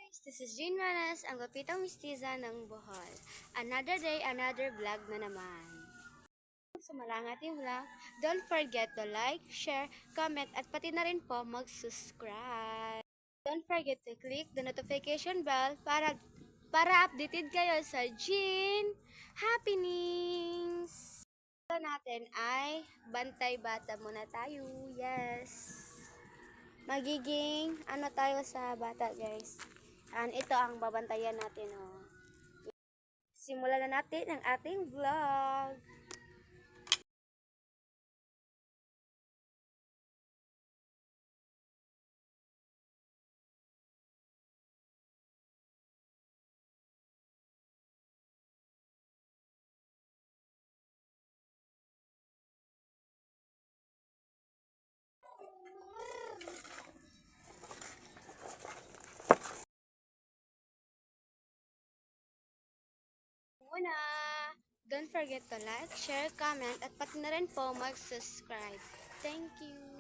Guys, this is Jean Manas, ang gupitang mistiza ng Bohol. Another day, another vlog na naman. Sa malangating vlog, don't forget to like, share, comment, at pati na rin po mag-subscribe. Don't forget to click the notification bell para updated kayo sa Jean Happenings. Ito natin ay bantay bata muna tayo. Yes. Magiging ano tayo sa bata, guys. And ito ang babantayan natin, oh. Simulan na natin ang ating vlog. Una, don't forget to like, share, comment, at pati na rin po mag-subscribe. Thank you!